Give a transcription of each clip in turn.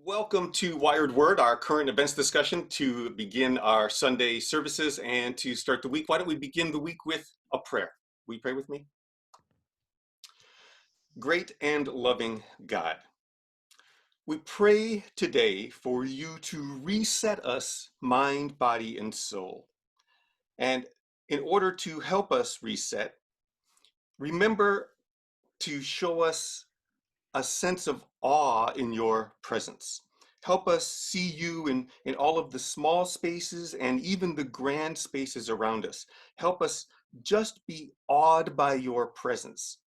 Welcome to Wired Word, our current events discussion to begin our Sunday services and to start the week. Why don't we begin the week with a prayer? Will you pray with me? Great and loving God, we pray today for you to reset us mind, body, and soul. And in order to help us reset, remember to show us a sense of awe in your presence. Help us see you in all of the small spaces and even the grand spaces around us. Help us just be awed by your presence.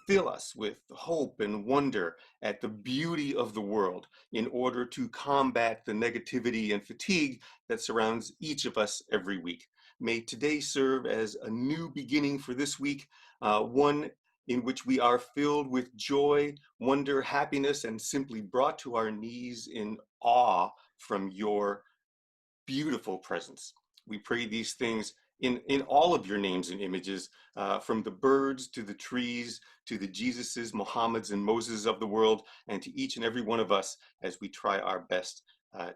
Fill us with hope and wonder at the beauty of the world in order to combat the negativity and fatigue that surrounds each of us every week. May today serve as a new beginning for this week, one in which we are filled with joy, wonder, happiness, and simply brought to our knees in awe from your beautiful presence. We pray these things in all of your names and images, from the birds to the trees, to the Jesuses, Mohammeds, and Moses of the world, and to each and every one of us as we try our best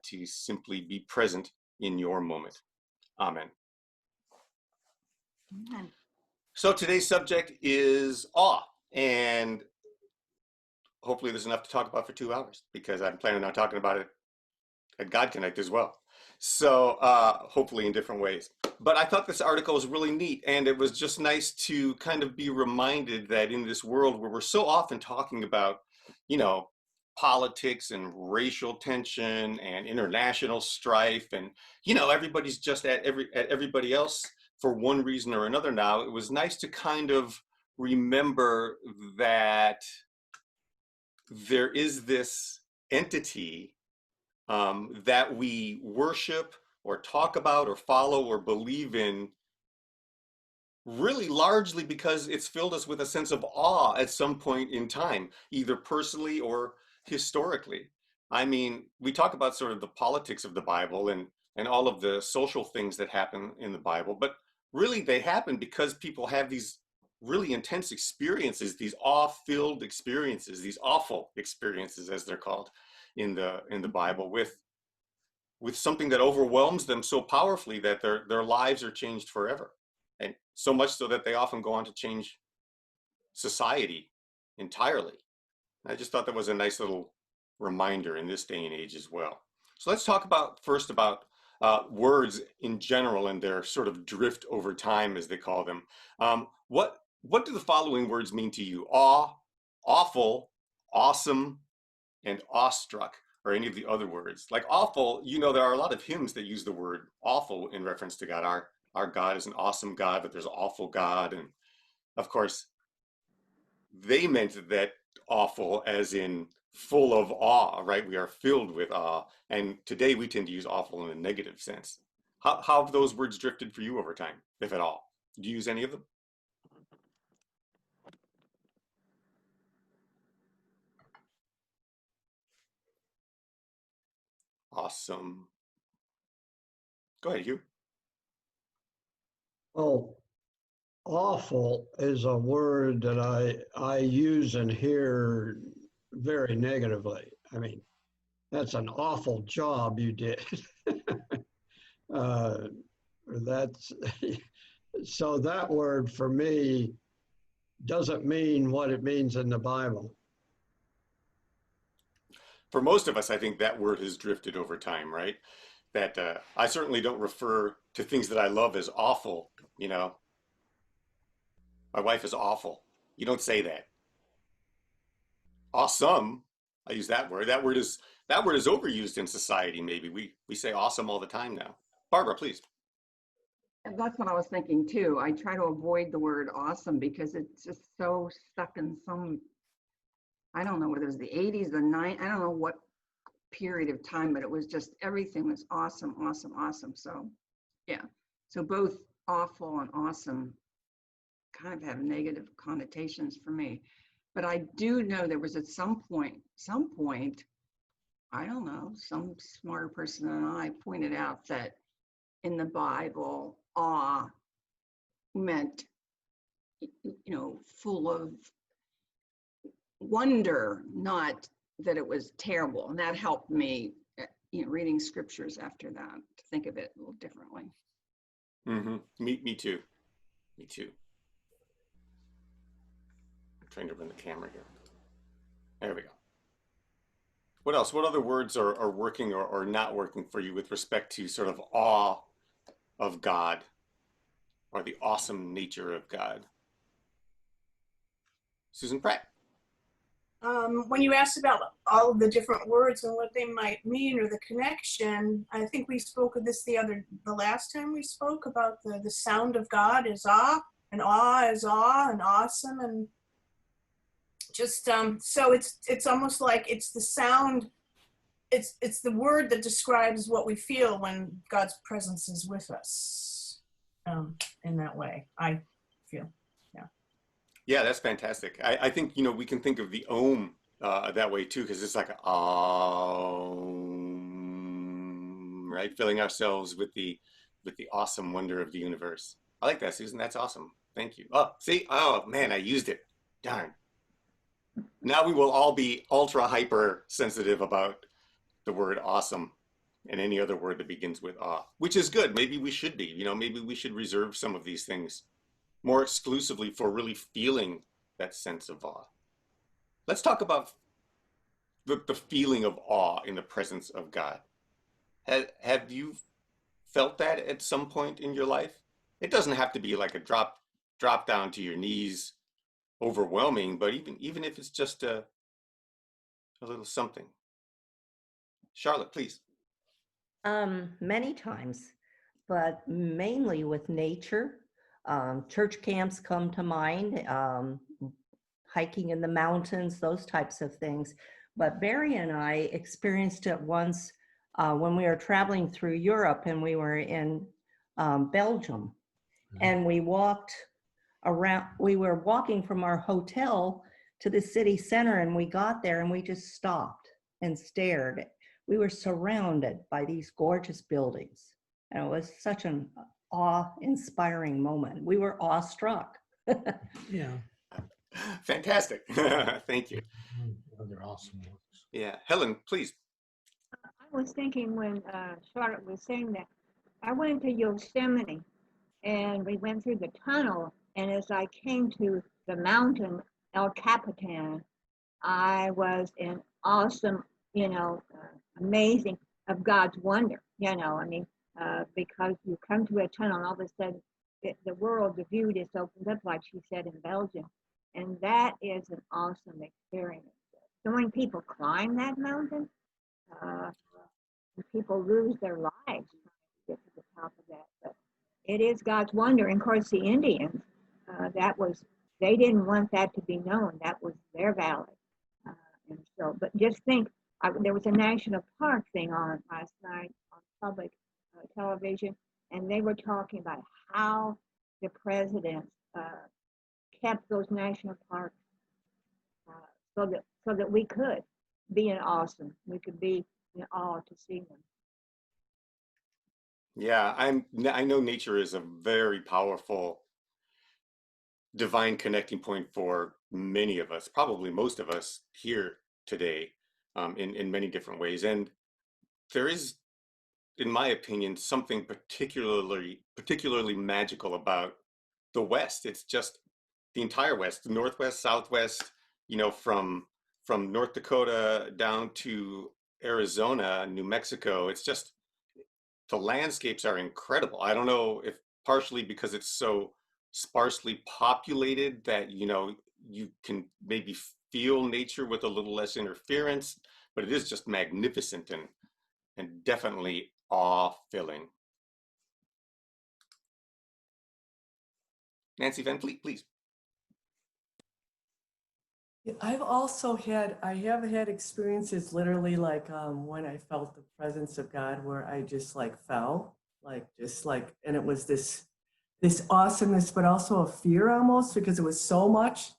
to simply be present in your moment. Amen. Amen. So today's subject is awe, and hopefully there's enough to talk about for 2 hours because I'm planning on talking about it at God Connect as well. So hopefully in different ways. But I thought this article was really neat, and it was just nice to kind of be reminded that in this world where we're so often talking about, politics and racial tension and international strife, and everybody's just at everybody else for one reason or another now, it was nice to kind of remember that there is this entity that we worship or talk about or follow or believe in, really largely because it's filled us with a sense of awe at some point in time, either personally or historically. I mean, we talk about sort of the politics of the Bible and all of the social things that happen in the Bible, but really they happen because people have these really intense experiences, these awe-filled experiences, these awful experiences as they're called in the Bible, with something that overwhelms them so powerfully that their lives are changed forever. And so much so that they often go on to change society entirely. I just thought that was a nice little reminder in this day and age as well. So let's talk first about words in general and their sort of drift over time, as they call them. What do the following words mean to you? Awe, awful, awesome, and awestruck, or any of the other words. Like awful, there are a lot of hymns that use the word awful in reference to God. Our God is an awesome God, but there's an awful God. And of course, they meant that awful as in full of awe, right? We are filled with awe. And today we tend to use awful in a negative sense. How have those words drifted for you over time, if at all? Do you use any of them? Awesome. Go ahead, Hugh. Oh, awful is a word that I use and hear very negatively. I mean, that's an awful job you did. That's so that word for me doesn't mean what it means in the Bible. For most of us, I think that word has drifted over time, right? That I certainly don't refer to things that I love as awful. My wife is awful. You don't say that. Awesome. I use that word. That word is overused in society. Maybe we say awesome all the time now. Barbara, please. And that's what I was thinking too. I try to avoid the word awesome because it's just so stuck in some, I don't know whether it was the 80s, the 90s, I don't know what period of time, but it was just everything was awesome, awesome, awesome. So yeah. So both awful and awesome kind of have negative connotations for me. But I do know there was at some point, I don't know, some smarter person than I pointed out that in the Bible, awe meant, full of wonder, not that it was terrible. And that helped me, reading scriptures after that, to think of it a little differently. Mm-hmm. Me too. Me too. I'm trying to run the camera here. There we go. What else? What other words are working or not working for you with respect to sort of awe of God or the awesome nature of God? Susan Pratt. When you asked about all of the different words and what they might mean or the connection, I think we spoke of this the last time we spoke about the sound of God is awe, and awe is awe, and awesome, and just so it's almost like it's the sound, it's the word that describes what we feel when God's presence is with us. In that way, I feel. Yeah, that's fantastic. I think, we can think of the Om that way too, because it's like a Om, right? Filling ourselves with the awesome wonder of the universe. I like that, Susan. That's awesome. Thank you. Oh, see? Oh man, I used it. Darn. Now we will all be ultra hyper sensitive about the word awesome and any other word that begins with awe, which is good. Maybe we should be, maybe we should reserve some of these things more exclusively for really feeling that sense of awe. Let's talk about the feeling of awe in the presence of God. Have you felt that at some point in your life? It doesn't have to be like a drop down to your knees, overwhelming, but even if it's just a little something. Charlotte, please. Many times, but mainly with nature. Church camps come to mind, hiking in the mountains, those types of things. But Barry and I experienced it once when we were traveling through Europe, and we were in Belgium. And we walked around, we were walking from our hotel to the city center, and we got there and we just stopped and stared. We were surrounded by these gorgeous buildings, and it was such an awe-inspiring moment. We were awestruck. Yeah. Fantastic. Thank you. They're awesome works. Yeah. Helen, please. I was thinking when Charlotte was saying that, I went to Yosemite and we went through the tunnel, and as I came to the mountain El Capitan, I was in awesome, amazing of God's wonder, because you come to a tunnel and all of a sudden the world, the view just opens up, like she said in Belgium. And that is an awesome experience. So when people climb that mountain, people lose their lives trying to get to the top of that. But it is God's wonder. And of course, the Indians, they didn't want that to be known. That was their valley. And so, but just think, there was a national park thing on last night on public television, and they were talking about how the presidents kept those national parks so that we could be we could be in awe to see them. Yeah, I know nature is a very powerful divine connecting point for many of us, probably most of us here today, in many different ways. And there is, in my opinion, something particularly magical about the West. It's just the entire West, the Northwest, Southwest, from North Dakota down to Arizona, New Mexico. It's just, the landscapes are incredible. I don't know if partially because it's so sparsely populated that, you can maybe feel nature with a little less interference, but it is just magnificent and definitely awe-filling. Nancy Van Fleet, please. I have had experiences literally like when I felt the presence of God, where I just like fell, and it was this awesomeness, but also a fear almost, because it was so much.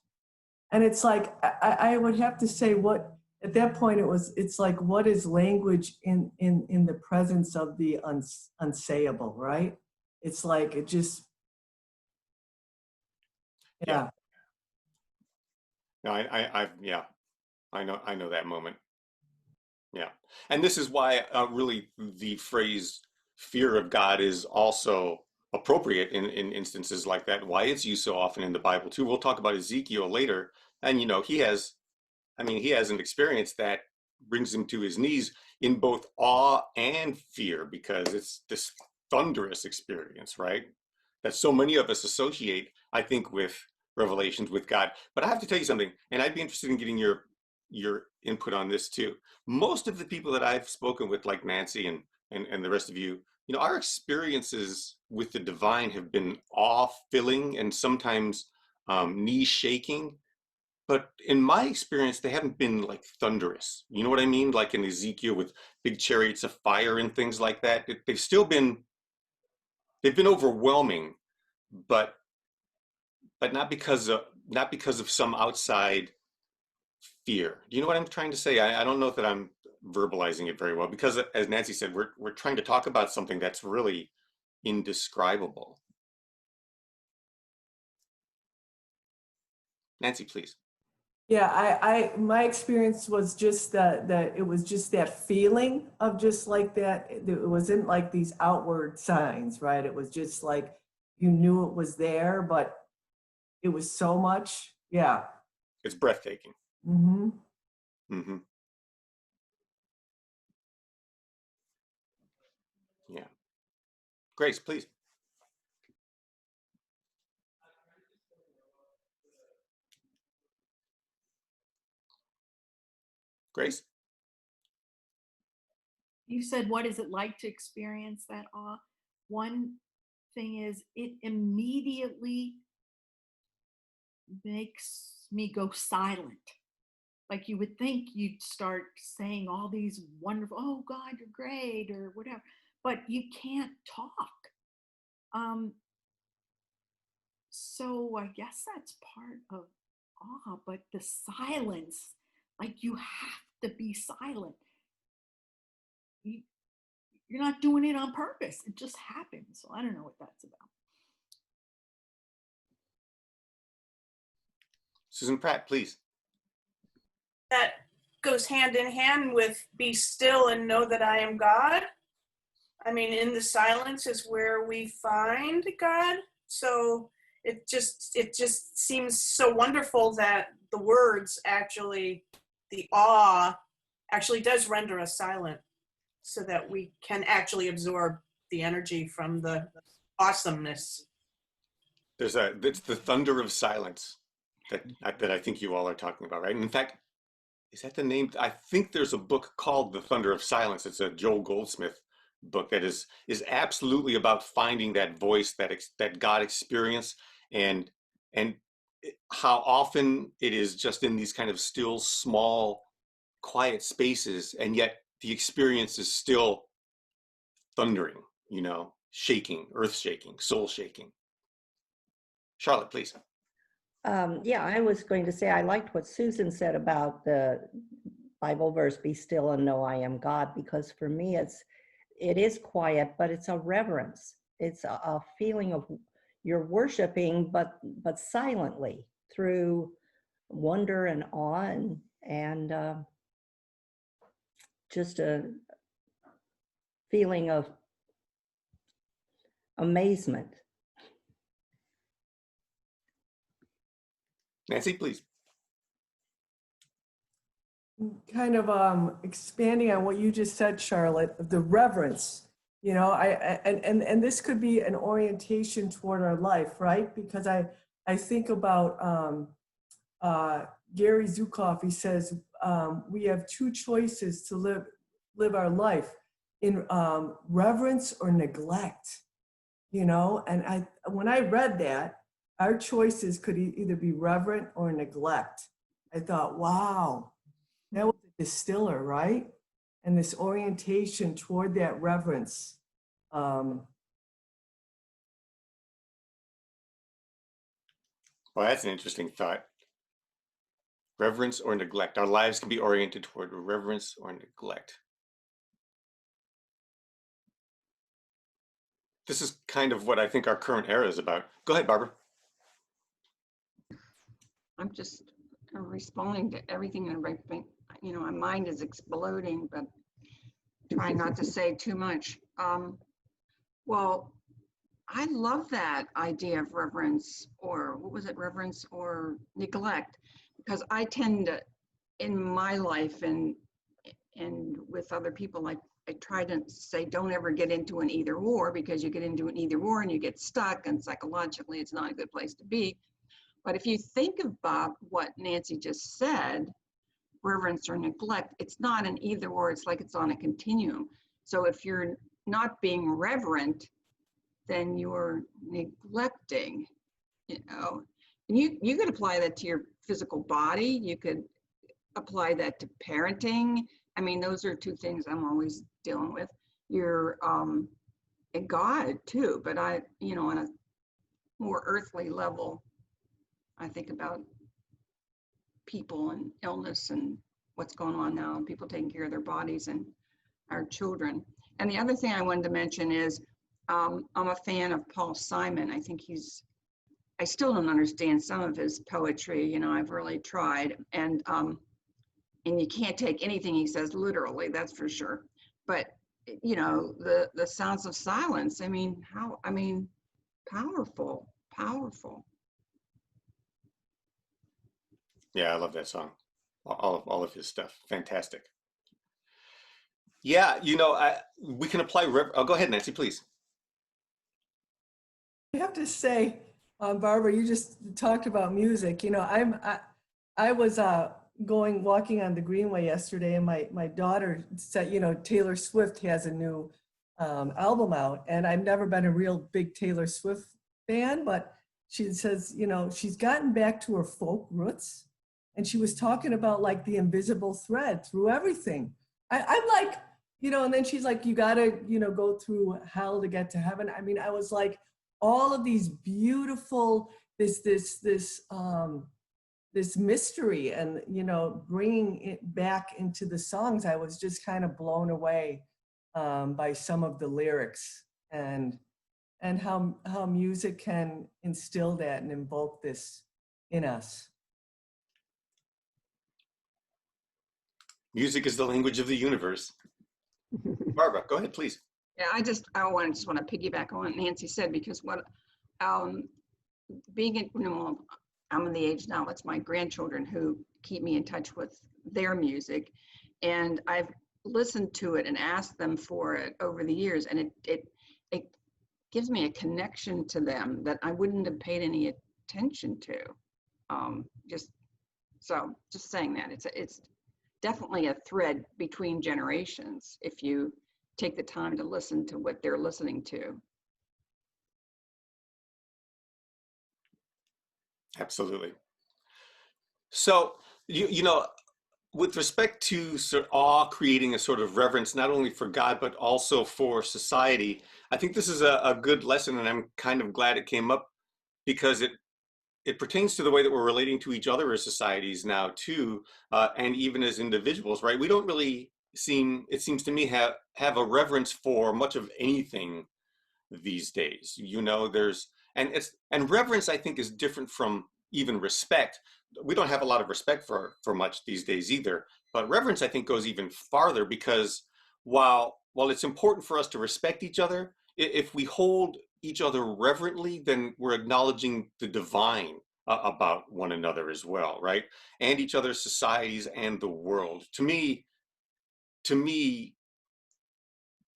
And it's like, I would have to say, what at that point it's like, what is language in the presence of the unsayable, right? It's like, it just, yeah. No, I know that moment. Yeah. And this is why really the phrase fear of God is also appropriate in instances like that, why it's used so often in the Bible too. We'll talk about Ezekiel later. And, he has an experience that brings him to his knees in both awe and fear, because it's this thunderous experience, right? That so many of us associate, I think, with revelations with God. But I have to tell you something, and I'd be interested in getting your input on this too. Most of the people that I've spoken with, like Nancy and the rest of you, our experiences with the divine have been awe-filling and sometimes knee-shaking. But in my experience, they haven't been like thunderous. You know what I mean? Like in Ezekiel with big chariots of fire and things like that. They've been overwhelming, but not because of some outside fear. Do you know what I'm trying to say? I don't know that I'm verbalizing it very well, because as Nancy said, we're trying to talk about something that's really indescribable. Nancy, please. Yeah, my experience was just that it was just that feeling of just like that. It wasn't like these outward signs, right? It was just like you knew it was there, but it was so much. Yeah. It's breathtaking. Mm-hmm. Mm-hmm. Yeah. Grace, please. Grace? You said, what is it like to experience that awe? One thing is, it immediately makes me go silent. Like you would think you'd start saying all these wonderful, oh God, you're great, or whatever, but you can't talk. So I guess that's part of awe, but the silence, like you have to be silent. You're not doing it on purpose. It just happens. So I don't know what that's about. Susan Pratt, please. That goes hand in hand with be still and know that I am God. I mean, in the silence is where we find God. So it just seems so wonderful that the words actually, the awe actually does render us silent, so that we can actually absorb the energy from the awesomeness. It's the thunder of silence that I think you all are talking about, right? And in fact, is that the name? I think there's a book called The Thunder of Silence. It's a Joel Goldsmith book that is absolutely about finding that voice, that God experience, and how often it is just in these kind of still, small, quiet spaces, and yet the experience is still thundering, shaking, earth shaking, soul shaking. Charlotte, please. Yeah, I was going to say I liked what Susan said about the Bible verse, be still and know I am God, because for me it is quiet, but it's a reverence. It's a feeling of you're worshiping, but silently, through wonder and awe and just a feeling of amazement. Nancy, please. Kind of expanding on what you just said, Charlotte, the reverence. And this could be an orientation toward our life, right? Because I think about Gary Zukav. He says we have two choices to live our life in reverence or neglect. And when I read that, our choices could either be reverent or neglect. I thought, wow, that was a distiller, right? And this orientation toward that reverence. Well, that's an interesting thought. Reverence or neglect. Our lives can be oriented toward reverence or neglect. This is kind of what I think our current era is about. Go ahead, Barbara. I'm just responding to everything and everything. my mind is exploding, but try not to say too much. Well, I love that idea of reverence, or what was it, reverence or neglect, because I tend to, in my life and with other people, like I try to say, don't ever get into an either or, because you get into an either or and you get stuck, and psychologically it's not a good place to be. But if you think about what Nancy just said, reverence or neglect, it's not an either or, it's like it's on a continuum. So if you're not being reverent, then you're neglecting, and you could apply that to your physical body. You could apply that to parenting. I mean, those are two things I'm always dealing with. You're and God too, but on a more earthly level, I think about people and illness and what's going on now, and people taking care of their bodies and our children. And the other thing I wanted to mention is I'm a fan of Paul Simon. I think I still don't understand some of his poetry. I've really tried, and you can't take anything he says literally, that's for sure. But the sounds of silence. Powerful, powerful. Yeah, I love that song. All of his stuff, fantastic. Yeah, we can apply. Oh, go ahead, Nancy, please. I have to say, Barbara, you just talked about music. I was walking on the Greenway yesterday, and my daughter said, Taylor Swift has a new album out, and I've never been a real big Taylor Swift fan, but she says, she's gotten back to her folk roots, and she was talking about like the invisible thread through everything. I'm like, and then she's like, you gotta, go through hell to get to heaven. I mean, I was like, all of these beautiful, this mystery, and bringing it back into the songs. I was just kind of blown away by some of the lyrics, and how music can instill that and invoke this in us. Music is the language of the universe. Barbara, go ahead, please. Yeah, I just want to piggyback on what Nancy said, because what being in, I'm in the age now, it's my grandchildren who keep me in touch with their music, and I've listened to it and asked them for it over the years, and it gives me a connection to them that I wouldn't have paid any attention to. Just saying that it's definitely a thread between generations if you take the time to listen to what they're listening to. Absolutely. So, with respect to sort of awe, creating a sort of reverence, not only for God, but also for society, I think this is a good lesson, and I'm kind of glad it came up, because it pertains to the way that we're relating to each other as societies now too, and even as individuals, right? We don't really it seems to me, have a reverence for much of anything these days. And reverence, I think, is different from even respect. We don't have a lot of respect for much these days either, but reverence, I think, goes even farther, because while it's important for us to respect each other, if we hold each other reverently, then we're acknowledging the divine about one another as well, right? And each other's societies and the world. To me,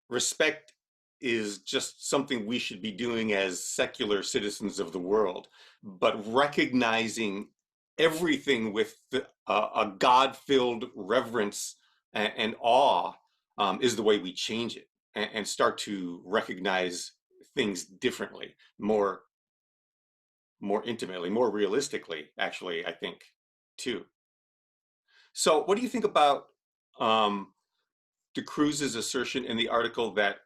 respect is just something we should be doing as secular citizens of the world, but recognizing everything with a God-filled reverence and awe is the way we change it and start to recognize things differently, more intimately, more realistically, actually, I think, too. So what do you think about De Cruz's assertion in the article that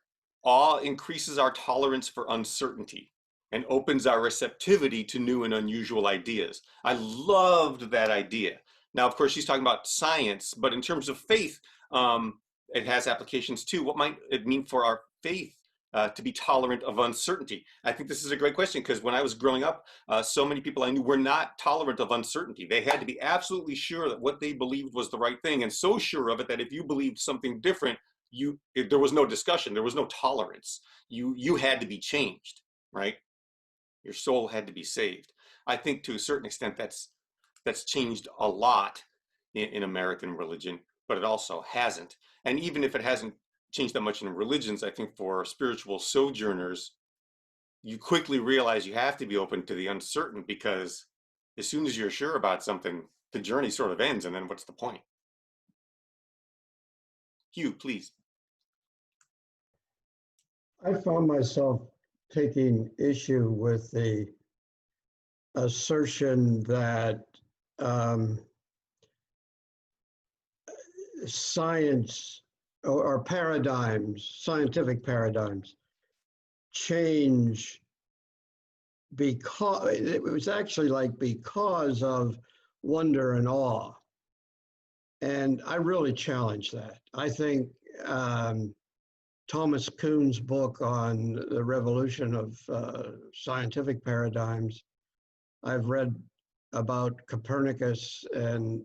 awe increases our tolerance for uncertainty and opens our receptivity to new and unusual ideas? I loved that idea. Now, of course, she's talking about science, but in terms of faith, it has applications too. What might it mean for our faith to be tolerant of uncertainty? I think this is a great question because when I was growing up, so many people I knew were not tolerant of uncertainty. They had to be absolutely sure that what they believed was the right thing, and so sure of it that if you believed something different, there was no discussion, there was no tolerance. You had to be changed, right? Your soul had to be saved. I think to a certain extent that's changed a lot in American religion, but it also hasn't. And even if it hasn't changed that much in religions, I think for spiritual sojourners, you quickly realize you have to be open to the uncertain, because as soon as you're sure about something, the journey sort of ends, and then what's the point? Hugh, please. I found myself taking issue with the assertion that science or paradigms, scientific paradigms, change because it was actually like because of wonder and awe. And I really challenge that. I think Thomas Kuhn's book on the revolution of scientific paradigms, I've read about Copernicus and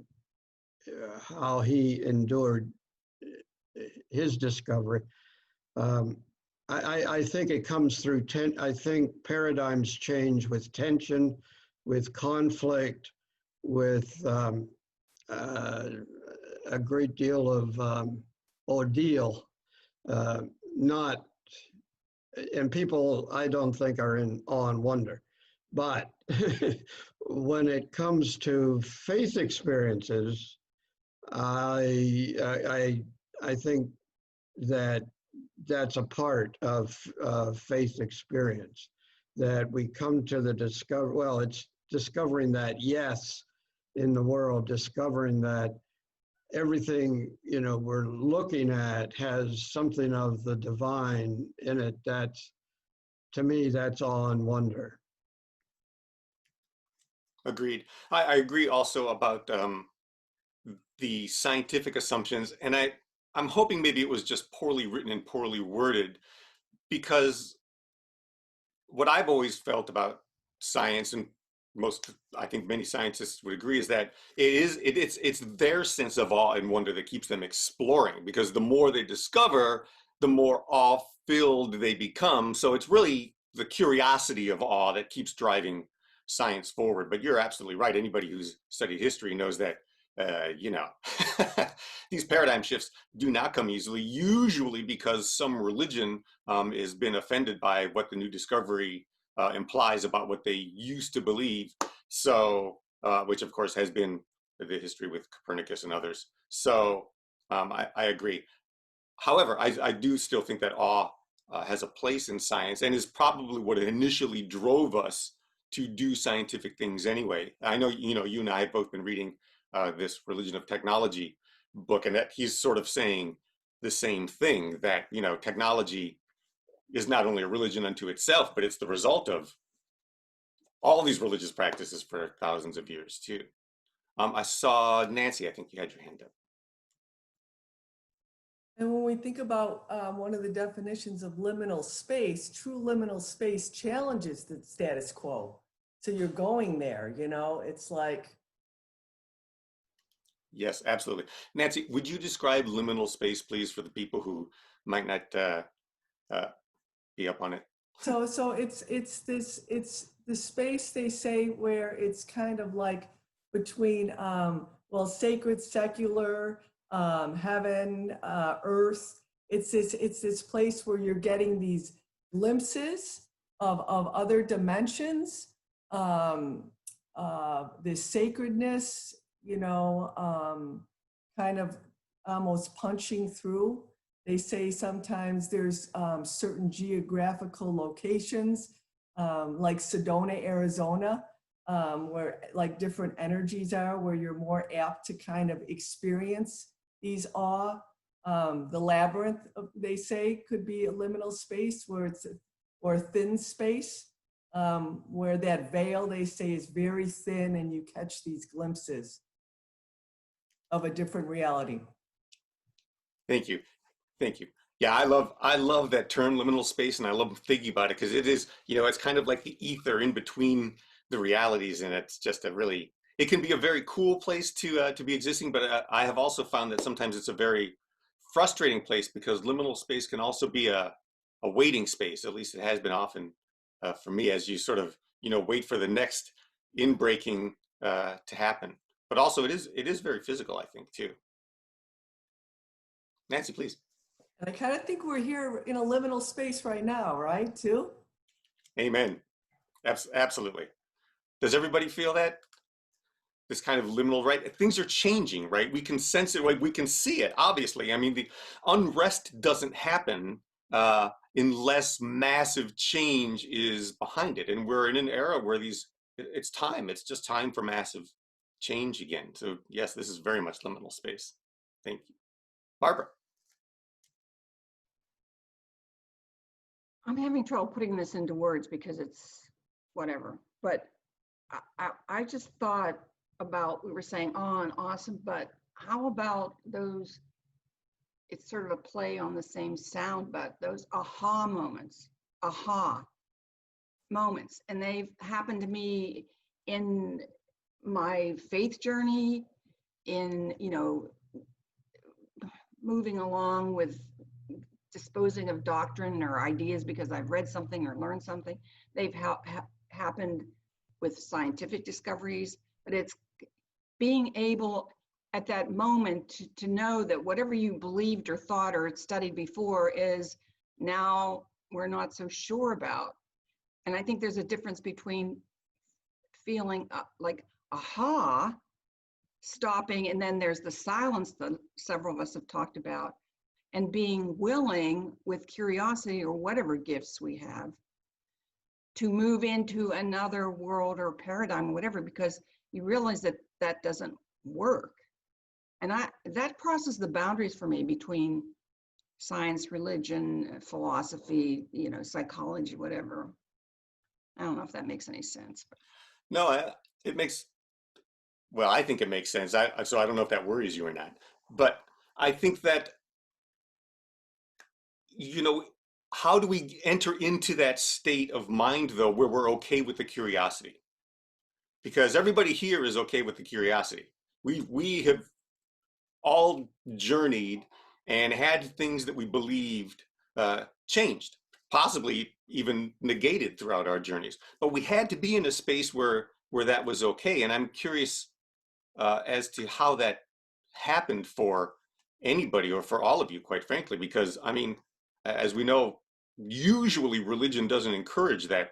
how he endured his discovery. I think it comes through, I think paradigms change with tension, with conflict, with a great deal of ordeal, not, and people I don't think are in awe and wonder. But when it comes to faith experiences, I think that that's a part of faith experience, that we come to the discover. Well, it's discovering that yes in the world, discovering that everything we're looking at has something of the divine in it. That's, to me, that's awe and wonder. Agreed. I agree also about the scientific assumptions, and I'm hoping maybe it was just poorly written and poorly worded, because what I've always felt about science, and I think many scientists would agree, is that it's their sense of awe and wonder that keeps them exploring, because the more they discover, the more awe-filled they become. So it's really the curiosity of awe that keeps driving science forward. But you're absolutely right. Anybody who's studied history knows that these paradigm shifts do not come easily, usually because some religion has been offended by what the new discovery implies about what they used to believe. So, which of course has been the history with Copernicus and others. So I agree. However, I do still think that awe has a place in science, and is probably what initially drove us to do scientific things anyway. I know, you and I have both been reading this Religion of Technology book, and that he's sort of saying the same thing, that technology is not only a religion unto itself, but it's the result of all these religious practices for thousands of years too. I saw Nancy, I think you had your hand up. And when we think about one of the definitions of liminal space, true liminal space challenges the status quo. So you're going there, it's like. Yes, absolutely. Nancy, would you describe liminal space, please, for the people who might not be up on it? So it's the space, they say, where it's kind of like between sacred, secular, heaven, earth. It's this place where you're getting these glimpses of other dimensions, this sacredness, kind of almost punching through. They say sometimes there's certain geographical locations, like Sedona, Arizona, where like different energies are, where you're more apt to kind of experience these awe. The labyrinth, they say, could be a liminal space or a thin space, where that veil, they say, is very thin, and you catch these glimpses of a different reality. Thank you. Thank you. Yeah, I love that term liminal space, and I love thinking about it because it is, it's kind of like the ether in between the realities, and it's just a really, it can be a very cool place to be existing, but I have also found that sometimes it's a very frustrating place because liminal space can also be a waiting space. At least it has been often for me as you sort of, wait for the next inbreaking to happen. But also it is very physical, I think, too. Nancy, please. And I kind of think we're here in a liminal space right now, right? Too. Amen. Absolutely. Does everybody feel that? This kind of liminal, right? Things are changing, right? We can sense it, like we can see it, obviously. I mean, the unrest doesn't happen unless massive change is behind it. And we're in an era where it's time. It's just time for massive change again. So yes, this is very much liminal space. Thank you. Barbara. I'm having trouble putting this into words because it's whatever. But I just thought about, we were saying, oh, and awesome, but how about those, it's sort of a play on the same sound, but those aha moments, and they've happened to me in my faith journey, in, moving along with disposing of doctrine or ideas because I've read something or learned something. They've happened with scientific discoveries, but it's being able at that moment to know that whatever you believed or thought or studied before is now we're not so sure about. And I think there's a difference between feeling like aha, stopping, and then there's the silence that several of us have talked about, and being willing with curiosity or whatever gifts we have to move into another world or paradigm or whatever, because you realize that that doesn't work. And that crosses the boundaries for me between science, religion, philosophy, psychology, whatever. I don't know if that makes any sense. No, it makes, well, I think it makes sense. So I don't know if that worries you or not, but I think that, how do we enter into that state of mind though, where we're okay with the curiosity? Because everybody here is okay with the curiosity. We have all journeyed and had things that we believed changed, possibly even negated throughout our journeys. But we had to be in a space where that was okay. And I'm curious as to how that happened for anybody or for all of you, quite frankly, because I mean, as we know, usually religion doesn't encourage that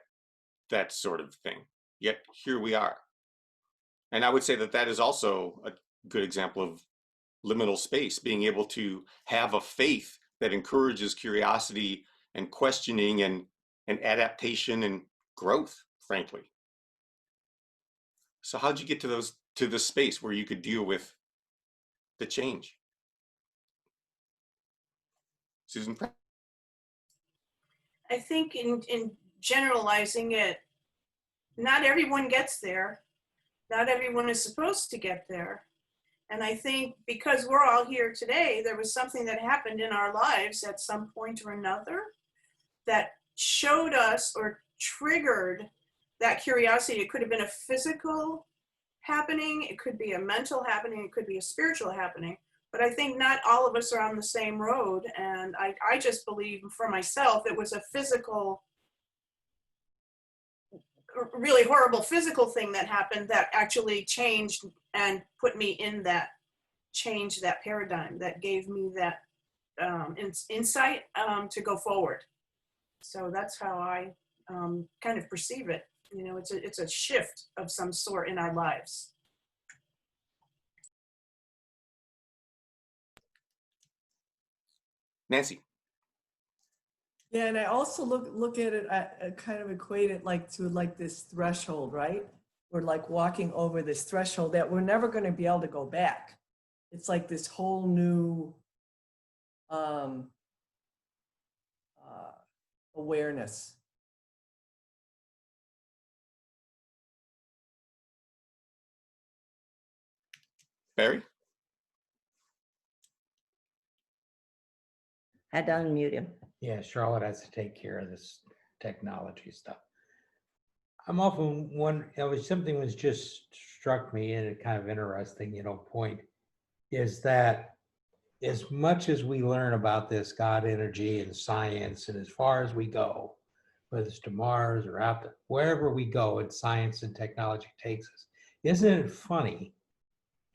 sort of thing. Yet here we are. And I would say that is also a good example of liminal space, being able to have a faith that encourages curiosity and questioning and adaptation and growth, frankly. So how'd you get to the space where you could deal with the change? Susan? I think in generalizing it, not everyone gets there. Not everyone is supposed to get there. And I think because we're all here today, there was something that happened in our lives at some point or another that showed us or triggered that curiosity. It could have been a physical happening, it could be a mental happening, it could be a spiritual happening. But I think not all of us are on the same road. And I just believe for myself, it was a physical, really horrible physical thing that happened that actually changed and put me in that, changed that paradigm, that gave me that insight to go forward. So that's how I kind of perceive it. It's a shift of some sort in our lives. Nancy? Yeah, and I also look at it, I kind of equate it like to like this threshold, right? We're like walking over this threshold that we're never going to be able to go back. It's like this whole new awareness. Barry? Had to unmute him. Yeah, Charlotte has to take care of this technology stuff. I'm often wondering, something was just struck me and a kind of interesting, point is that as much as we learn about this God energy and science, and as far as we go, whether it's to Mars or out to wherever we go, and science and technology takes us, isn't it funny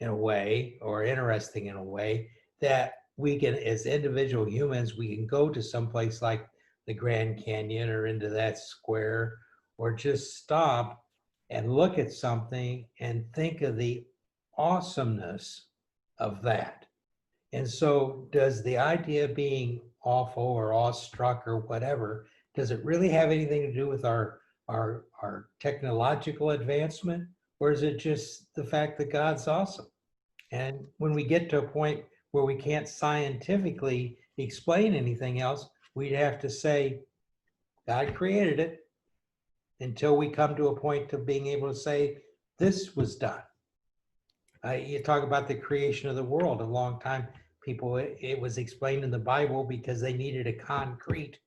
in a way, or interesting in a way, that we can, as individual humans, we can go to someplace like the Grand Canyon or into that square, or just stop and look at something and think of the awesomeness of that. And so does the idea of being awful or awestruck or whatever, does it really have anything to do with our technological advancement? Or is it just the fact that God's awesome? And when we get to a point where we can't scientifically explain anything else, we'd have to say, God created it, until we come to a point of being able to say, this was done. You talk about the creation of the world. A long time, it was explained in the Bible because they needed a concrete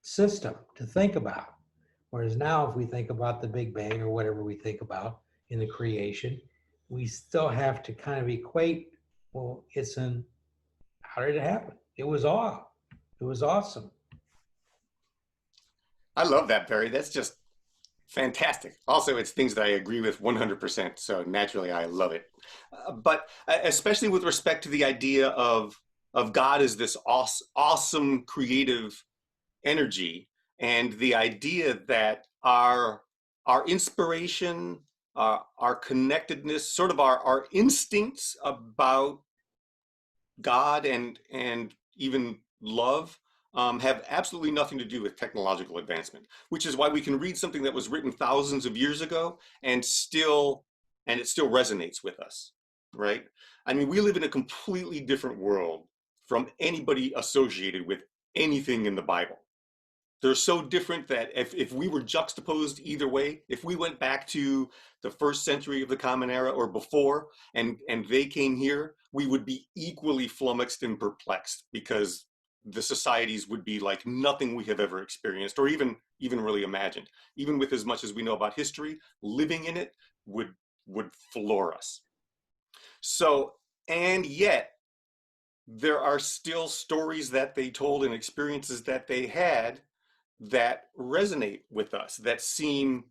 system to think about. Whereas now, if we think about the Big Bang or whatever we think about in the creation, we still have to kind of equate, well, how did it happen? It was awesome. I love that, Barry. That's just fantastic. Also, it's things that I agree with 100%. So naturally, I love it. But especially with respect to the idea of God as this awesome creative energy, and the idea that our inspiration, our connectedness, sort of our instincts about God and even love have absolutely nothing to do with technological advancement, which is why we can read something that was written thousands of years ago and it still resonates with us, right? I mean, we live in a completely different world from anybody associated with anything in the Bible. They're so different that if we were juxtaposed either way, if we went back to the 1st century of the Common Era or before, and they came here, we would be equally flummoxed and perplexed, because the societies would be like nothing we have ever experienced or even really imagined. Even with as much as we know about history, living in it would floor us. So, and yet, there are still stories that they told and experiences that they had that resonate with us, that seem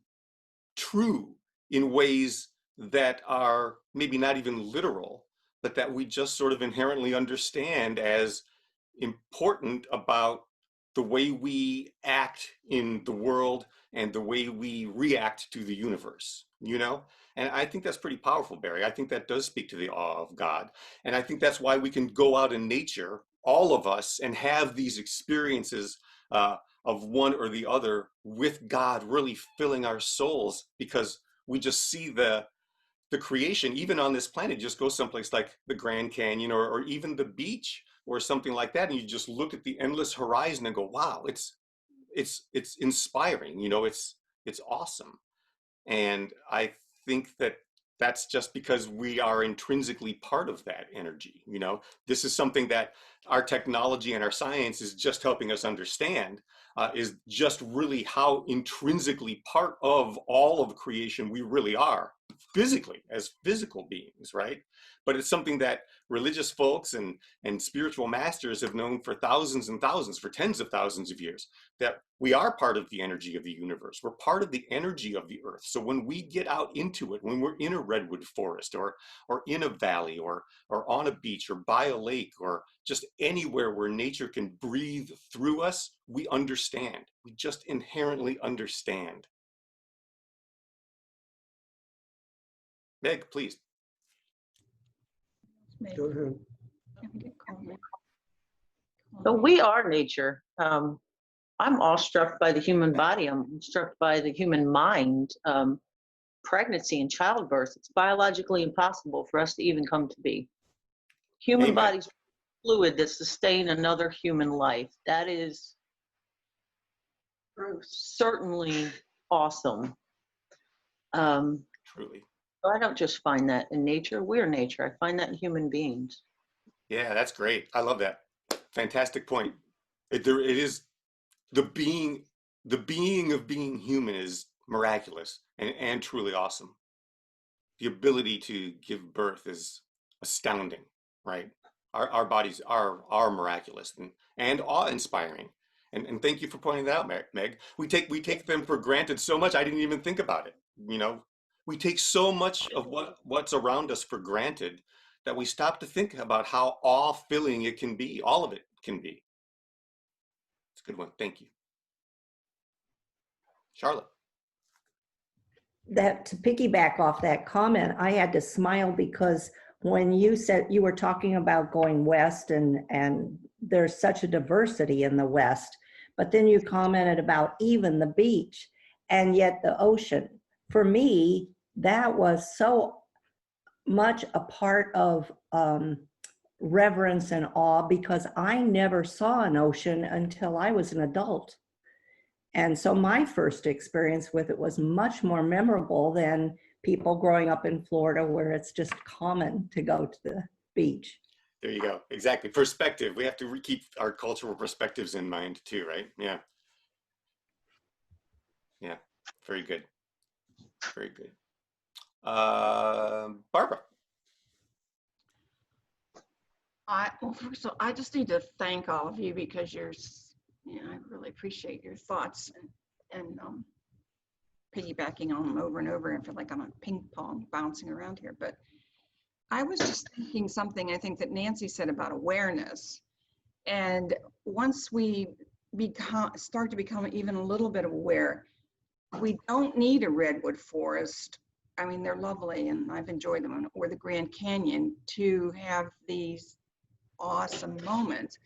true in ways that are maybe not even literal, but that we just sort of inherently understand as important about the way we act in the world and the way we react to the universe, And I think that's pretty powerful, Barry. I think that does speak to the awe of God. And I think that's why we can go out in nature, all of us, and have these experiences of one or the other with God really filling our souls, because we just see the creation, even on this planet. Just go someplace like the Grand Canyon or even the beach or something like that, and you just look at the endless horizon and go, wow, it's inspiring, it's awesome. And I think that that's just because we are intrinsically part of that energy. This is something that our technology and our science is just helping us understand, is just really how intrinsically part of all of creation we really are, physically, as physical beings, right? But it's something that religious folks and spiritual masters have known for thousands and thousands, for tens of thousands of years, that we are part of the energy of the universe. We're part of the energy of the earth. So when we get out into it, when we're in a redwood forest or in a valley or on a beach or by a lake or just anywhere where nature can breathe through us, we understand. We just inherently understand. Meg, please. Go ahead. So we are nature. I'm awestruck by the human body. I'm struck by the human mind. Pregnancy and childbirth, it's biologically impossible for us to even come to be. Human Amen. bodies fluid that sustain another human life. That is certainly awesome. Truly. I don't just find that in nature. We're nature. I find that in human beings. Yeah, that's great. I love that. Fantastic point. It is the being of being human is miraculous and truly awesome. The ability to give birth is astounding, right? Our bodies are miraculous and awe-inspiring. And thank you for pointing that out, Meg. We take them for granted so much. I didn't even think about it. You know, we take so much of what's around us for granted that we stop to think about how awe-filling it can be. All of it can be. It's a good one. Thank you. Charlotte. That to piggyback off that comment, I had to smile because when you said you were talking about going west and there's such a diversity in the West, but then you commented about even the beach and yet the ocean. For me, that was so much a part of reverence and awe because I never saw an ocean until I was an adult. And so my first experience with it was much more memorable than people growing up in Florida where it's just common to go to the beach. There you go. Exactly. Perspective. We have to keep our cultural perspectives in mind too, right? Yeah. Yeah. Very good. Very good. Barbara. Well, first of all, I just need to thank all of you because I really appreciate your thoughts and piggybacking on them over and over. I feel like I'm a ping pong bouncing around here, but I was just thinking something I think that Nancy said about awareness. And once we start to become even a little bit aware, we don't need a redwood forest. I mean, they're lovely and I've enjoyed them, or the Grand Canyon to have these awesome moments.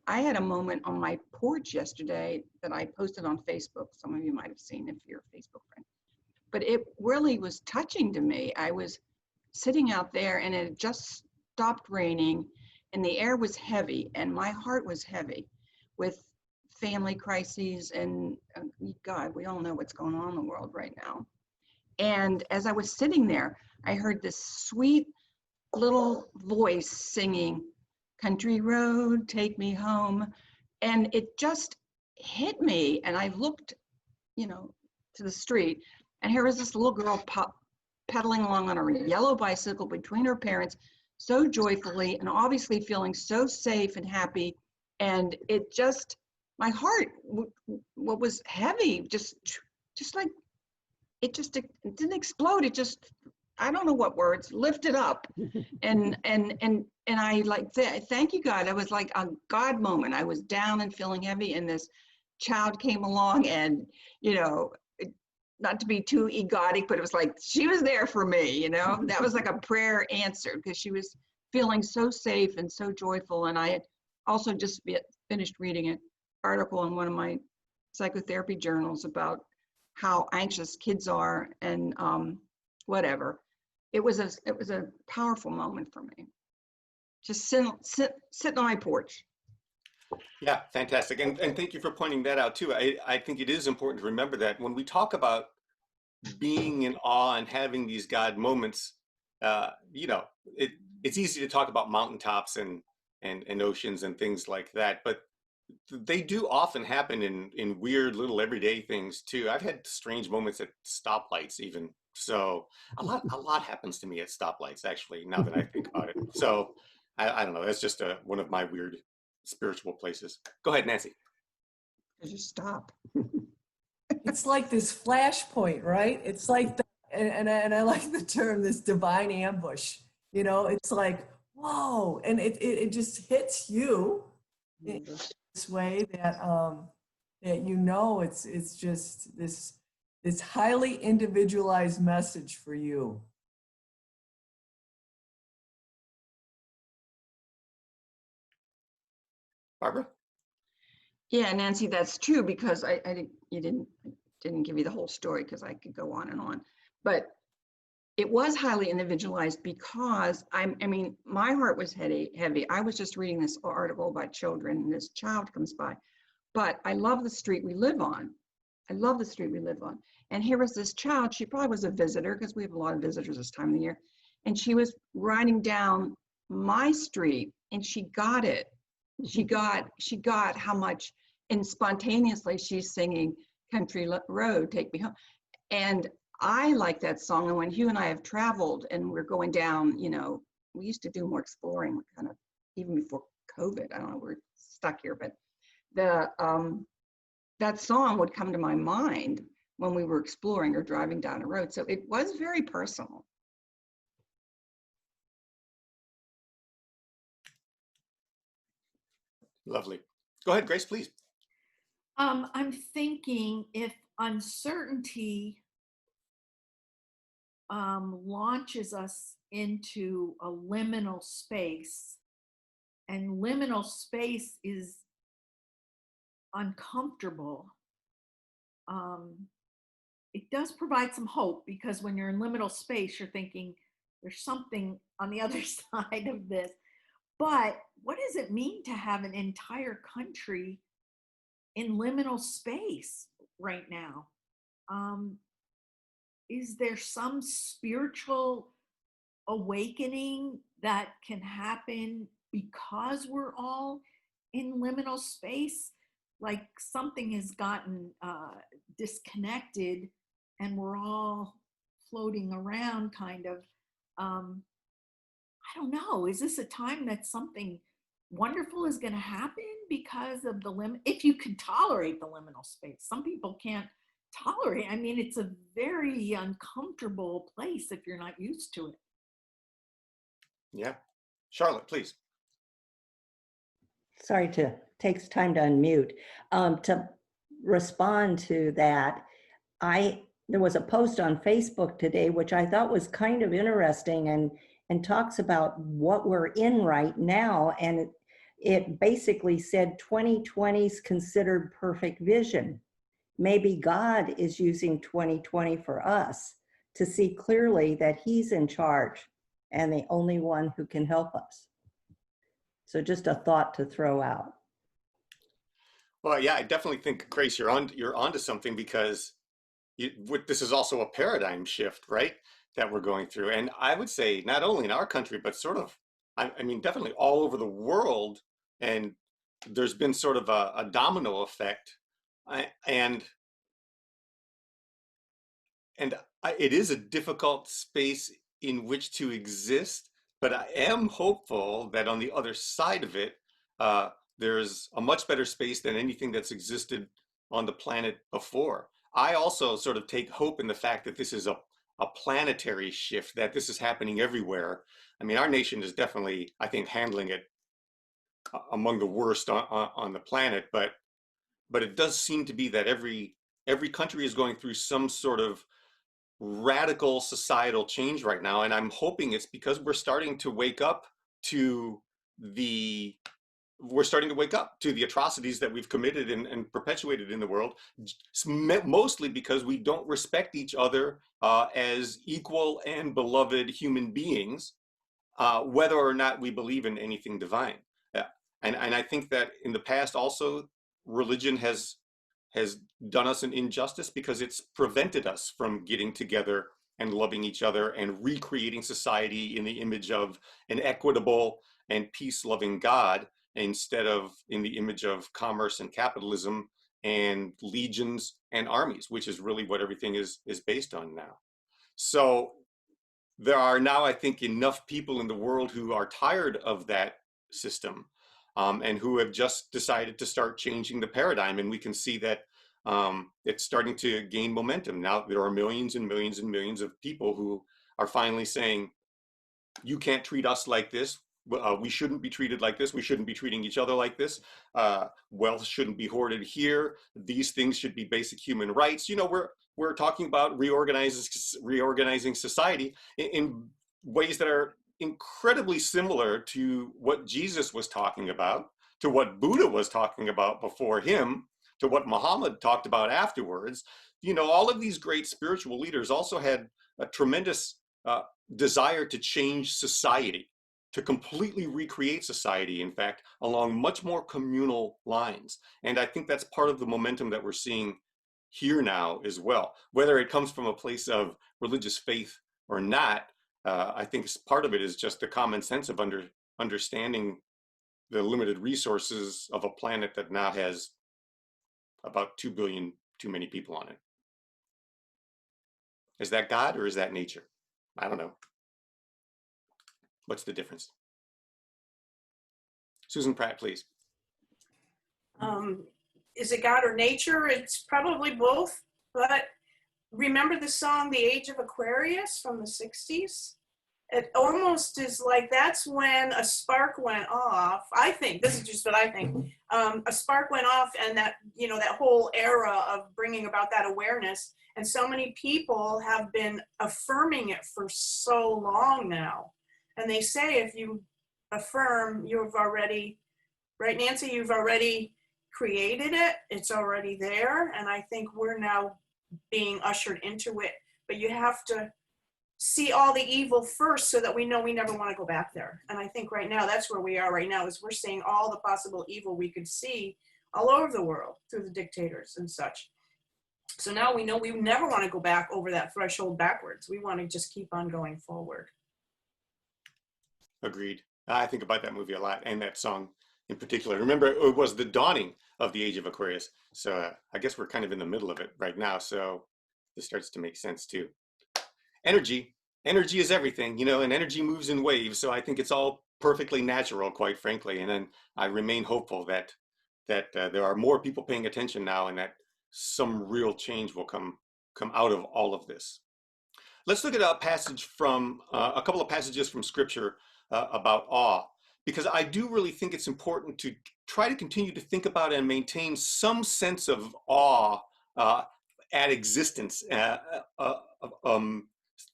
I had a moment on my porch yesterday that I posted on Facebook. Some of you might have seen if you're a Facebook friend. But it really was touching to me. I was sitting out there and it had just stopped raining and the air was heavy and my heart was heavy with family crises and God, we all know what's going on in the world right now. And as I was sitting there, I heard this sweet little voice singing, "Country road, take me home." And it just hit me. And I looked, to the street, and here was this little girl pedaling along on her yellow bicycle between her parents, so joyfully and obviously feeling so safe and happy. And it just, my heart, what was heavy, just like, it didn't explode. It just, I don't know what words, lifted up. And I thank you, God. It was like a God moment. I was down and feeling heavy and this child came along and, not to be too egotic, but it was like, she was there for me, that was like a prayer answered because she was feeling so safe and so joyful. And I had also just finished reading an article in one of my psychotherapy journals about how anxious kids are and whatever. It was a powerful moment for me. Just sitting on my porch. Yeah, fantastic. And thank you for pointing that out too. I think it is important to remember that when we talk about being in awe and having these God moments, it's easy to talk about mountaintops and oceans and things like that, but they do often happen in weird little everyday things too. I've had strange moments at stoplights even. So a lot happens to me at stoplights actually, now that I think about it. So I don't know, that's just one of my weird spiritual places. Go ahead, Nancy. Just stop. It's like this flashpoint, right? It's like, and I like the term, this divine ambush. It's like, whoa, and it just hits you in this way that it's just this highly individualized message for you. Barbara? Yeah, Nancy, that's true because I didn't give you the whole story because I could go on and on, but it was highly individualized because my heart was heavy. I was just reading this article about children and this child comes by, but I love the street we live on. And here was this child, she probably was a visitor because we have a lot of visitors this time of the year. And she was riding down my street and she got it she got how much, and spontaneously she's singing Country Road, Take Me Home. And I like that song. And when Hugh and I have traveled and we're going down, you know, we used to do more exploring kind of even before COVID. I don't know, we're stuck here, but that song would come to my mind when we were exploring or driving down a road. So it was very personal. Lovely. Go ahead, Grace, please. I'm thinking if uncertainty launches us into a liminal space, and liminal space is uncomfortable, it does provide some hope, because when you're in liminal space, you're thinking there's something on the other side of this. But what does it mean to have an entire country in liminal space right now? Is there some spiritual awakening that can happen because we're all in liminal space? Like something has gotten disconnected and we're all floating around kind of. I don't know. Is this a time that something wonderful is going to happen because of the limit? If you can tolerate the liminal space, some people can't tolerate. I mean, it's a very uncomfortable place if you're not used to it. Yeah. Charlotte, please. Sorry to takes time to unmute. To respond to that, there was a post on Facebook today which I thought was kind of interesting and talks about what we're in right now, and it basically said 2020 is considered perfect vision. Maybe God is using 2020 for us to see clearly that he's in charge and the only one who can help us. So just a thought to throw out. Well, yeah, I definitely think, Grace, you're onto something, because this is also a paradigm shift, right, that we're going through. And I would say not only in our country, but sort of, I mean, definitely all over the world. And there's been sort of a domino effect. And it is a difficult space in which to exist, but I am hopeful that on the other side of it, there's a much better space than anything that's existed on the planet before. I also sort of take hope in the fact that this is a planetary shift, that this is happening everywhere. I mean, our nation is definitely, I think, handling it among the worst on the planet, but it does seem to be that every country is going through some sort of radical societal change right now. And I'm hoping it's because we're starting to wake up to the atrocities that we've committed and perpetuated in the world, mostly because we don't respect each other as equal and beloved human beings, whether or not we believe in anything divine. And I think that in the past also, religion has done us an injustice, because it's prevented us from getting together and loving each other and recreating society in the image of an equitable and peace-loving God, instead of in the image of commerce and capitalism and legions and armies, which is really what everything is based on now. So there are now, I think, enough people in the world who are tired of that system, and who have just decided to start changing the paradigm. And we can see that it's starting to gain momentum. Now there are millions and millions and millions of people who are finally saying, you can't treat us like this. We shouldn't be treated like this. We shouldn't be treating each other like this. Wealth shouldn't be hoarded here. These things should be basic human rights. You know, we're talking about reorganizing society in ways that are incredibly similar to what Jesus was talking about, to what Buddha was talking about before him, to what Muhammad talked about afterwards. You know, all of these great spiritual leaders also had a tremendous desire to change society, to completely recreate society, in fact, along much more communal lines. And I think that's part of the momentum that we're seeing here now as well. Whether it comes from a place of religious faith or not, I think part of it is just the common sense of understanding the limited resources of a planet that now has about 2 billion too many people on it. Is that God or is that nature? I don't know. What's the difference? Susan Pratt, please. Is it God or nature? It's probably both, but remember the song The Age of Aquarius from the 60s? It almost is like that's when a spark went off. I think, this is just what I think, a spark went off, and that, you know, that whole era of bringing about that awareness. And so many people have been affirming it for so long now. And they say if you affirm, you've already, right, Nancy, you've already created it. It's already there. And I think we're now being ushered into it. But you have to see all the evil first so that we know we never want to go back there. And I think right now, that's where we are right now, is we're seeing all the possible evil we could see all over the world through the dictators and such. So now we know we never want to go back over that threshold backwards. We want to just keep on going forward. Agreed. I think about that movie a lot, and that song in particular. Remember, it was the dawning of the Age of Aquarius. So I guess we're kind of in the middle of it right now. So this starts to make sense too. Energy is everything, you know, and energy moves in waves. So I think it's all perfectly natural, quite frankly. And then I remain hopeful that there are more people paying attention now, and that some real change will come out of all of this. Let's look at a passage from a couple of passages from Scripture about awe, because I do really think it's important to try to continue to think about and maintain some sense of awe at existence,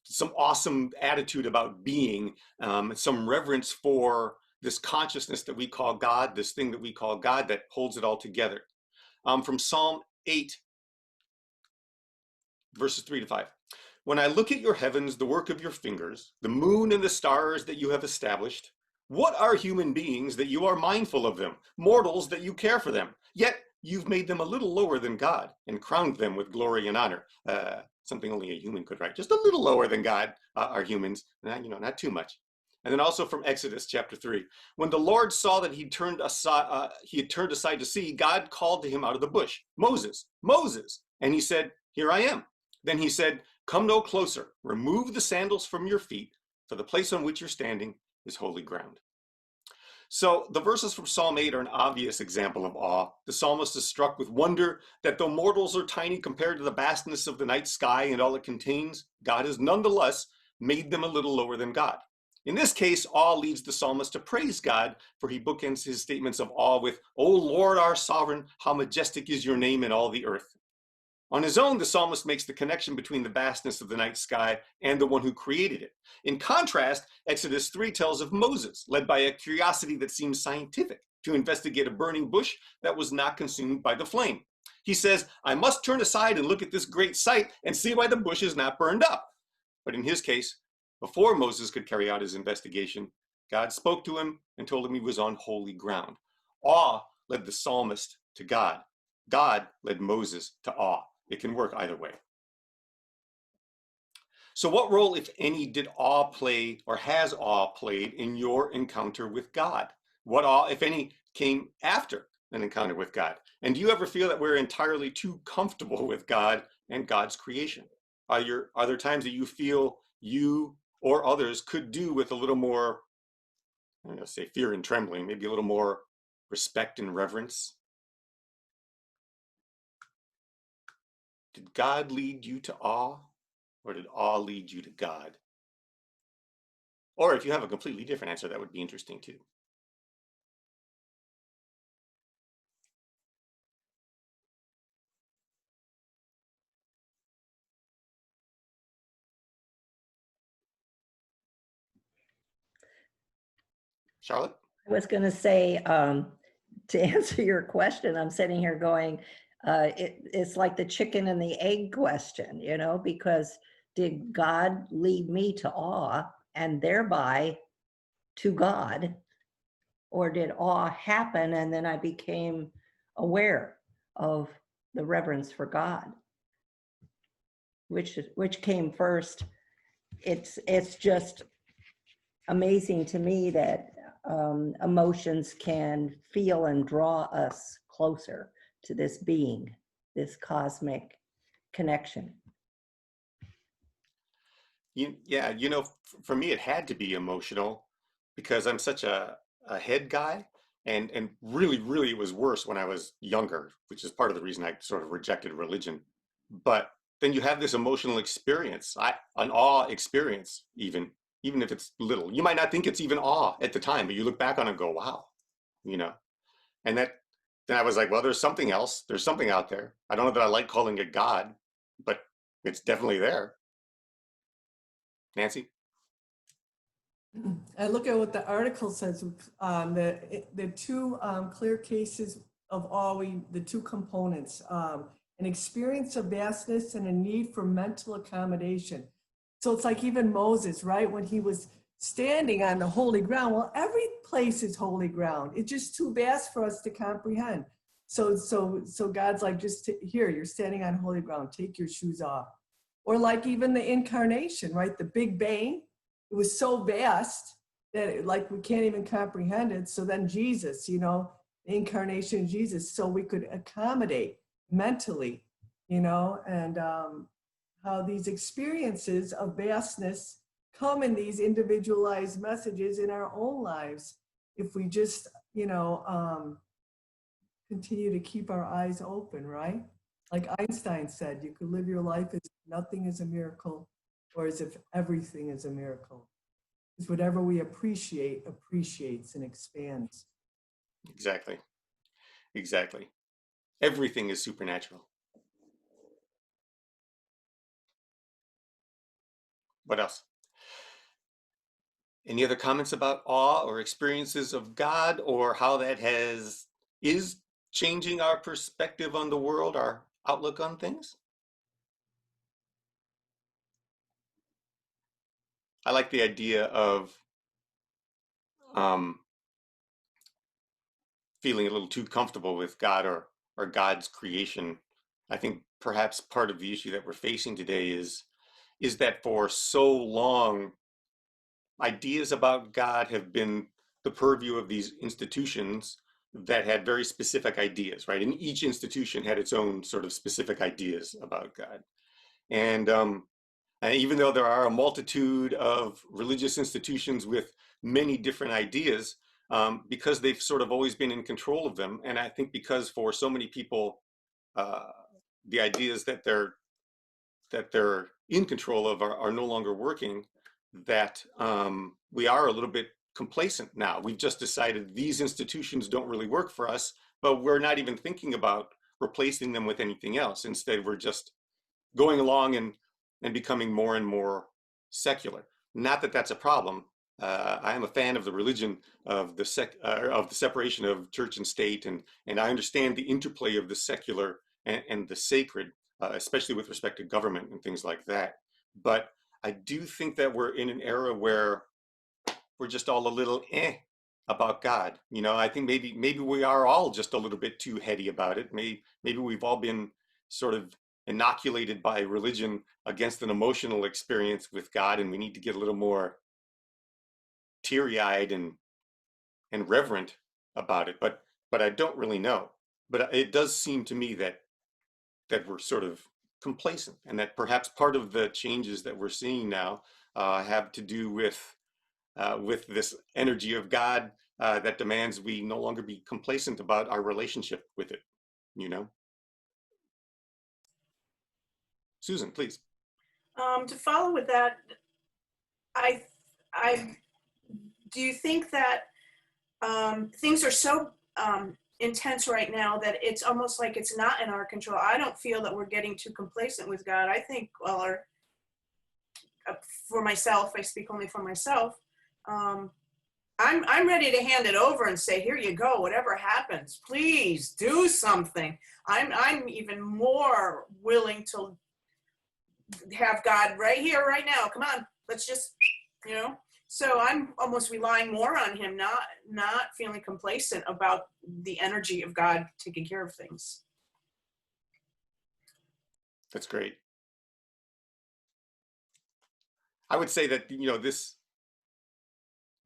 some awesome attitude about being, some reverence for this consciousness that we call God, this thing that we call God that holds it all together. From Psalm 8, verses 3 to 5. When I look at your heavens, the work of your fingers, the moon and the stars that you have established, what are human beings that you are mindful of them, mortals that you care for them? Yet you've made them a little lower than God and crowned them with glory and honor. Something only a human could write. Just a little lower than God are humans, not too much. And then also from Exodus chapter 3. When the Lord saw that he had turned aside to see, God called to him out of the bush, Moses, Moses. And he said, here I am. Then he said, come no closer, remove the sandals from your feet, for the place on which you're standing is holy ground. So the verses from Psalm 8 are an obvious example of awe. The psalmist is struck with wonder that though mortals are tiny compared to the vastness of the night sky and all it contains, God has nonetheless made them a little lower than God. In this case, awe leads the psalmist to praise God, for he bookends his statements of awe with, O Lord, our sovereign, how majestic is your name in all the earth. On his own, the psalmist makes the connection between the vastness of the night sky and the one who created it. In contrast, Exodus 3 tells of Moses, led by a curiosity that seems scientific, to investigate a burning bush that was not consumed by the flame. He says, I must turn aside and look at this great sight and see why the bush is not burned up. But in his case, before Moses could carry out his investigation, God spoke to him and told him he was on holy ground. Awe led the psalmist to God. God led Moses to awe. It can work either way. So what role, if any, did awe play or has awe played in your encounter with God? What awe, if any, came after an encounter with God? And do you ever feel that we're entirely too comfortable with God and God's creation? Are there times that you feel you or others could do with a little more, I'm going to say fear and trembling, maybe a little more respect and reverence? Did God lead you to awe, or did awe lead you to God? Or if you have a completely different answer, that would be interesting too. Charlotte? I was going to say, to answer your question, I'm sitting here going, it's like the chicken and the egg question, because did God lead me to awe and thereby to God, or did awe happen and then I became aware of the reverence for God? Which came first? It's just amazing to me that emotions can feel and draw us closer to this being, this cosmic connection. Yeah, for me, it had to be emotional because I'm such a head guy. And really, really, it was worse when I was younger, which is part of the reason I sort of rejected religion. But then you have this emotional experience, an awe experience, even if it's little. You might not think it's even awe at the time, but you look back on it and go, wow, you know. And then I was like, well, there's something else. There's something out there. I don't know that I like calling it God, but it's definitely there. Nancy? I look at what the article says, the two clear cases of awe, the two components, an experience of vastness and a need for mental accommodation. So it's like even Moses, right? When he was standing on the holy ground, well, every place is holy ground. It's just too vast for us to comprehend. So God's like, here, you're standing on holy ground, take your shoes off. Or like even the incarnation, right? The Big Bang, it was so vast that like we can't even comprehend it. So then Jesus, the incarnation of Jesus, so we could accommodate mentally, and how these experiences of vastness come in these individualized messages in our own lives. If we just, continue to keep our eyes open, right? Like Einstein said, you could live your life as if nothing is a miracle or as if everything is a miracle. Because whatever we appreciate appreciates and expands. Exactly. Exactly. Everything is supernatural. What else? Any other comments about awe or experiences of God, or how that is changing our perspective on the world, our outlook on things? I like the idea of um, feeling a little too comfortable with God or God's creation. I think perhaps part of the issue that we're facing today is that for so long, ideas about God have been the purview of these institutions that had very specific ideas, right? And each institution had its own sort of specific ideas about God. And even though there are a multitude of religious institutions with many different ideas, because they've sort of always been in control of them, and I think because for so many people, uh, the ideas that they're in control of are no longer working, that we are a little bit complacent now. We've just decided these institutions don't really work for us, but we're not even thinking about replacing them with anything else. Instead, we're just going along and becoming more and more secular. Not that that's a problem. I am a fan of the religion of the separation of church and state, and I understand the interplay of the secular and the sacred, especially with respect to government and things like that. But I do think that we're in an era where we're just all a little about God. I think maybe we are all just a little bit too heady about it. Maybe we've all been sort of inoculated by religion against an emotional experience with God, and we need to get a little more teary-eyed and reverent about it. But I don't really know. But it does seem to me that we're sort of complacent, and that perhaps part of the changes that we're seeing now have to do with this energy of God that demands we no longer be complacent about our relationship with it. Susan, please. To follow with that, I do you think that things are so intense right now that it's almost like it's not in our control? I don't feel that we're getting too complacent with God. I think, for myself, I speak only for myself. I'm ready to hand it over and say, here you go. Whatever happens, please do something. I'm even more willing to have God right here, right now. Come on, let's just, So I'm almost relying more on him, not feeling complacent about the energy of God taking care of things. That's great. I would say that,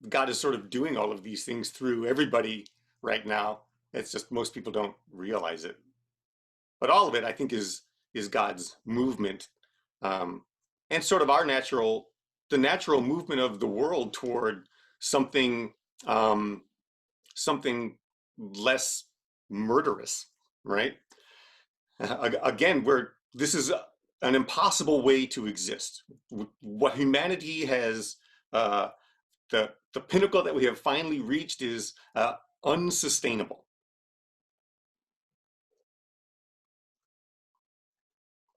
God is sort of doing all of these things through everybody right now. It's just most people don't realize it. But all of it, I think, is God's movement, and sort of the natural movement of the world toward something, something less murderous, right? Again, this is an impossible way to exist. What humanity has, the pinnacle that we have finally reached is unsustainable.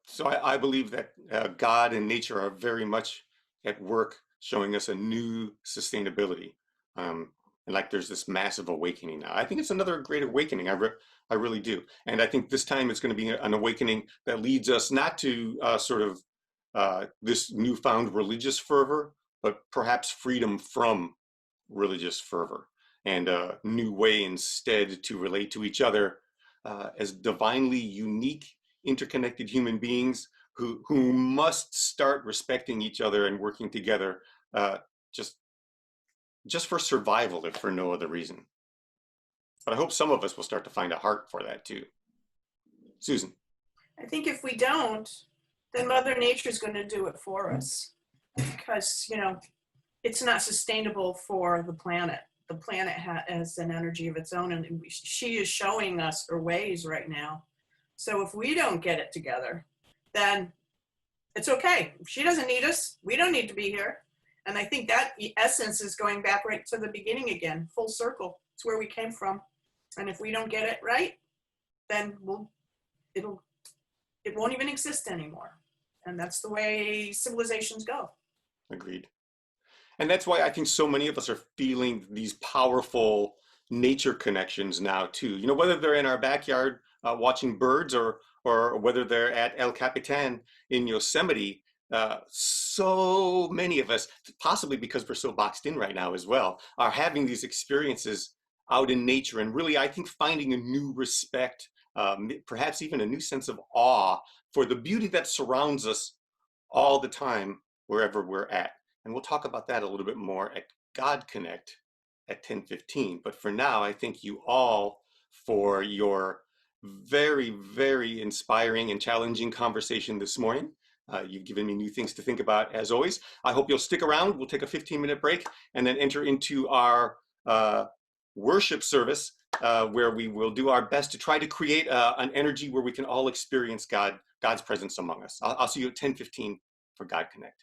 So I believe that God and nature are very much at work showing us a new sustainability. And like there's this massive awakening now. I think it's another great awakening. I really do. And I think this time it's going to be an awakening that leads us not to sort of this newfound religious fervor, but perhaps freedom from religious fervor, and a new way instead to relate to each other as divinely unique, interconnected human beings who must start respecting each other and working together, just for survival, if for no other reason. But I hope some of us will start to find a heart for that too. Susan. I think if we don't, then Mother Nature is going to do it for us, because, it's not sustainable for the planet. The planet has an energy of its own, and she is showing us her ways right now. So if we don't get it together, then it's okay. She doesn't need us. We don't need to be here. And I think that essence is going back right to the beginning again, full circle. It's where we came from. And if we don't get it right, then it won't even exist anymore. And that's the way civilizations go. Agreed. And that's why I think so many of us are feeling these powerful nature connections now too. Whether they're in our backyard watching birds, or whether they're at El Capitan in Yosemite, so many of us, possibly because we're so boxed in right now as well, are having these experiences out in nature, and really, I think, finding a new respect, perhaps even a new sense of awe for the beauty that surrounds us all the time, wherever we're at. And we'll talk about that a little bit more at God Connect at 10:15. But for now, I thank you all for your very, very inspiring and challenging conversation this morning. You've given me new things to think about, as always. I hope you'll stick around. We'll take a 15-minute break and then enter into our worship service, where we will do our best to try to create an energy where we can all experience God's presence among us. I'll see you at 10:15 for God Connect.